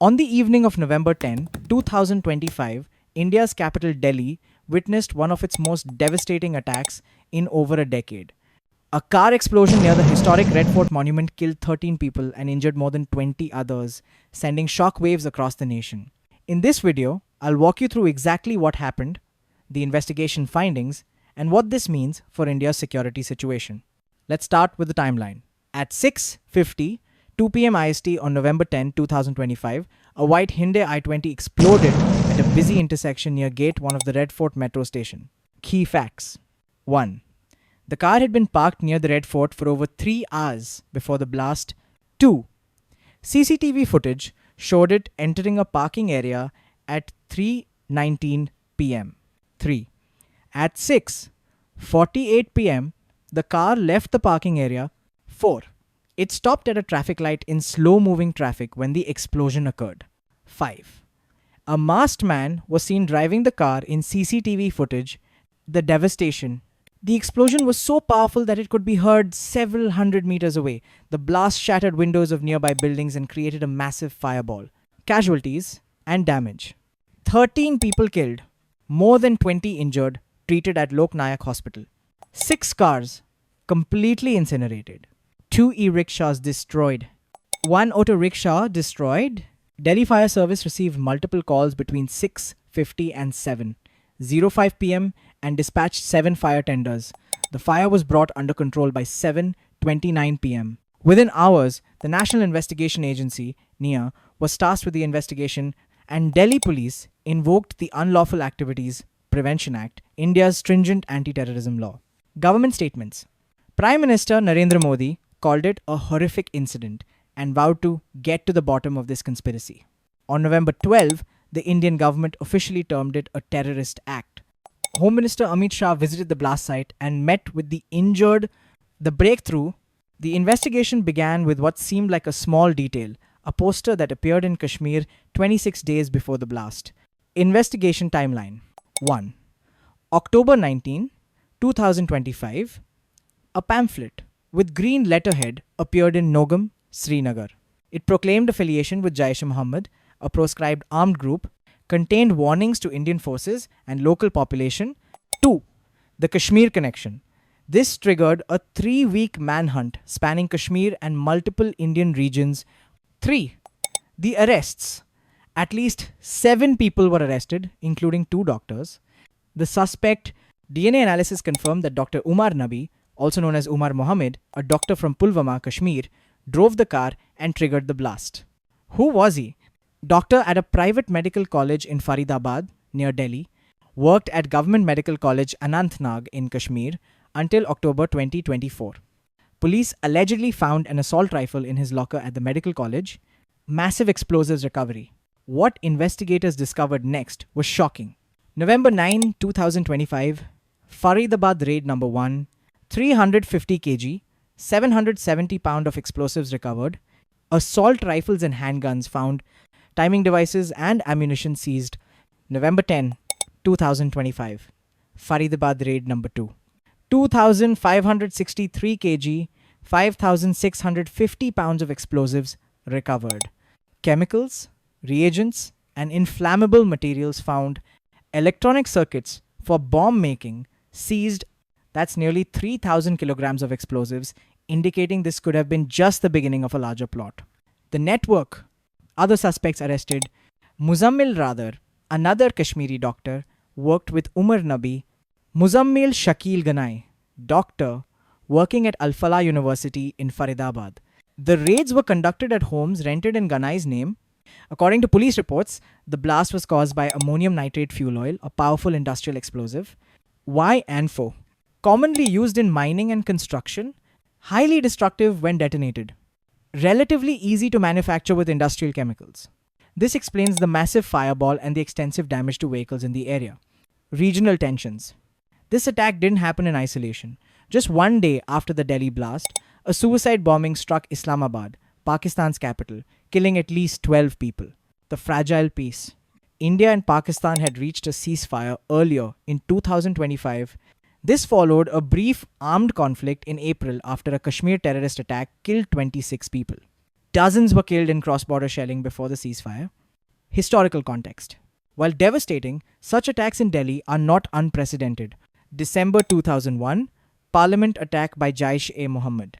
On the evening of November 10, 2025, India's capital Delhi witnessed one of its most devastating attacks in over a decade. A car explosion near the historic Red Fort monument killed 13 people and injured more than 20 others, sending shockwaves across the nation. In this video, I'll walk you through exactly what happened, the investigation findings, and what this means for India's security situation. Let's start with the timeline. At 6:50, 2 p.m. IST on November 10, 2025, a white Hyundai i20 exploded at a busy intersection near Gate 1 of the Red Fort metro station. Key facts. 1. The car had been parked near the Red Fort for over 3 hours before the blast. 2. CCTV footage showed it entering a parking area at 3:19 p.m. 3. At 6:48 p.m., the car left the parking area. 4. It stopped at a traffic light in slow-moving traffic when the explosion occurred. 5. A masked man was seen driving the car in CCTV footage. The devastation. The explosion was so powerful that it could be heard several hundred meters away. The blast shattered windows of nearby buildings and created a massive fireball. Casualties and damage. 13 people killed, more than 20 injured, treated at Lok Nayak Hospital. 6 cars completely incinerated. 2 e-rickshaws destroyed. 1 auto rickshaw destroyed. Delhi Fire Service received multiple calls between 6:50 and 7:05 p.m. and dispatched 7 fire tenders. The fire was brought under control by 7:29 p.m. Within hours, the National Investigation Agency, NIA, was tasked with the investigation, and Delhi police invoked the Unlawful Activities Prevention Act, India's stringent anti-terrorism law. Government statements. Prime Minister Narendra Modi called it a horrific incident and vowed to get to the bottom of this conspiracy. On November 12, the Indian government officially termed it a terrorist act. Home Minister Amit Shah visited the blast site and met with the injured. The breakthrough. The investigation began with what seemed like a small detail, a poster that appeared in Kashmir 26 days before the blast. Investigation timeline. 1. October 19, 2025. A pamphlet with green letterhead appeared in Nogam, Srinagar. It proclaimed affiliation with Jaish-e-Mohammed, a proscribed armed group, contained warnings to Indian forces and local population. 2. The Kashmir connection. This triggered a 3-week manhunt spanning Kashmir and multiple Indian regions. 3. The arrests. At least 7 people were arrested, including 2 doctors. The suspect. DNA analysis confirmed that Dr. Umar Nabi, also known as Umar Mohammed, a doctor from Pulwama, Kashmir, drove the car and triggered the blast. Who was he? Doctor at a private medical college in Faridabad, near Delhi, worked at Government Medical College Anantnag in Kashmir until October 2024. Police allegedly found an assault rifle in his locker at the medical college. Massive explosives recovery. What investigators discovered next was shocking. November 9, 2025, Faridabad raid number 1, 350 kg, 770 pound of explosives recovered, assault rifles and handguns found, timing devices and ammunition seized. November 10, 2025, Faridabad raid number 2, 2,563 kg, 5,650 pounds of explosives recovered, chemicals, reagents, and inflammable materials found, electronic circuits for bomb making seized. That's nearly 3,000 kilograms of explosives, indicating this could have been just the beginning of a larger plot. The network. Other suspects arrested. Muzammil Radar, another Kashmiri doctor, worked with Umar Nabi. Muzammil Shakil Ganai, doctor, working at Al-Falah University in Faridabad. The raids were conducted at homes rented in Ganai's name. According to police reports, the blast was caused by ammonium nitrate fuel oil, a powerful industrial explosive. Why ANFO? Commonly used in mining and construction, highly destructive when detonated, relatively easy to manufacture with industrial chemicals. This explains the massive fireball and the extensive damage to vehicles in the area. Regional tensions. This attack didn't happen in isolation. Just one day after the Delhi blast, a suicide bombing struck Islamabad, Pakistan's capital, killing at least 12 people. The fragile peace. India and Pakistan had reached a ceasefire earlier in 2025. This followed a brief armed conflict in April after a Kashmir terrorist attack killed 26 people. Dozens were killed in cross border shelling before the ceasefire. Historical context. While devastating, such attacks in Delhi are not unprecedented. December 2001, Parliament attack by Jaish-e-Mohammed.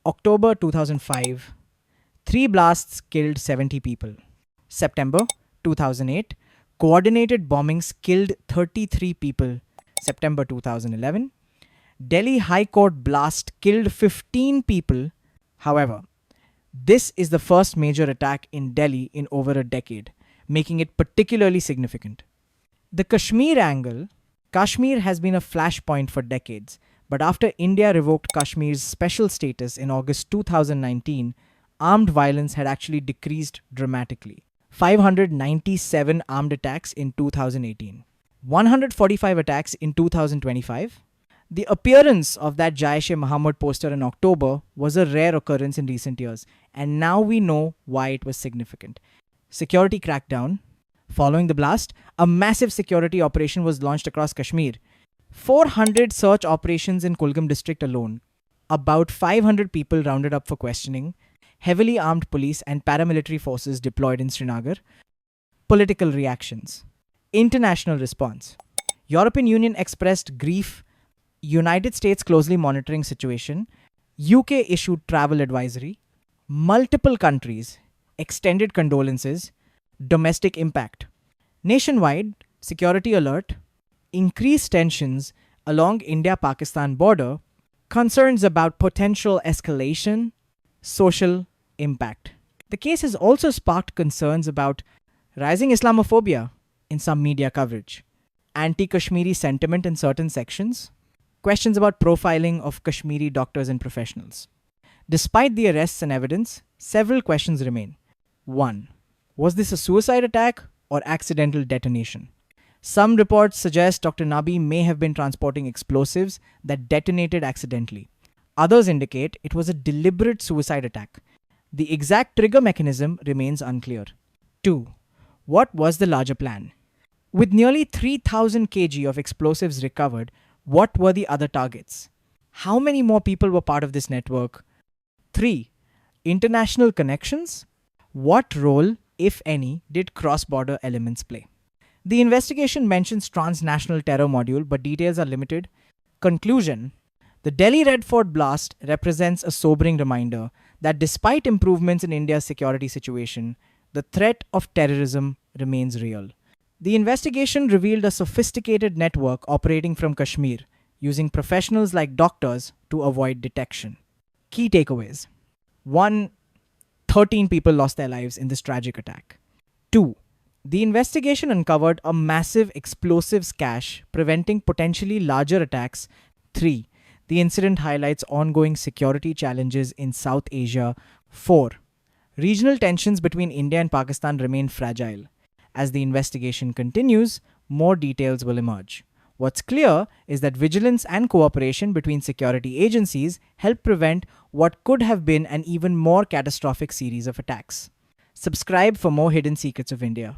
October 2005, three blasts killed 70 people. September 2008, coordinated bombings killed 33 people. September 2011, Delhi High Court blast killed 15 people. However, this is the first major attack in Delhi in over a decade, making it particularly significant. The Kashmir angle. Kashmir has been a flashpoint for decades, but after India revoked Kashmir's special status in August 2019, armed violence had actually decreased dramatically. 597 armed attacks in 2018, 145 attacks in 2025. The appearance of that Jaish-e-Mohammed poster in October was a rare occurrence in recent years, and now we know why it was significant. Security crackdown. Following the blast, a massive security operation was launched across Kashmir. 400 search operations in Kulgam district alone. About 500 people rounded up for questioning. Heavily armed police and paramilitary forces deployed in Srinagar. Political reactions. International response. European Union expressed grief. United States closely monitoring situation. UK issued travel advisory. Multiple countries extended condolences. Domestic impact. Nationwide, security alert. Increased tensions along India-Pakistan border. Concerns about potential escalation. Social impact. The case has also sparked concerns about rising Islamophobia in some media coverage, anti-Kashmiri sentiment in certain sections, questions about profiling of Kashmiri doctors and professionals. Despite the arrests and evidence, several questions remain. 1. Was this a suicide attack or accidental detonation? Some reports suggest Dr. Nabi may have been transporting explosives that detonated accidentally. Others indicate it was a deliberate suicide attack. The exact trigger mechanism remains unclear. 2. What was the larger plan? With nearly 3,000 kg of explosives recovered, what were the other targets? How many more people were part of this network? 3. International connections? What role, if any, did cross-border elements play? The investigation mentions transnational terror module, but details are limited. Conclusion. The Delhi Red Fort blast represents a sobering reminder that despite improvements in India's security situation, the threat of terrorism remains real. The investigation revealed a sophisticated network operating from Kashmir, using professionals like doctors to avoid detection. Key takeaways. 1. 13 people lost their lives in this tragic attack. 2. The investigation uncovered a massive explosives cache, preventing potentially larger attacks. 3. The incident highlights ongoing security challenges in South Asia. 4. Regional tensions between India and Pakistan remain fragile. As the investigation continues, more details will emerge. What's clear is that vigilance and cooperation between security agencies help prevent what could have been an even more catastrophic series of attacks. Subscribe for more hidden secrets of India.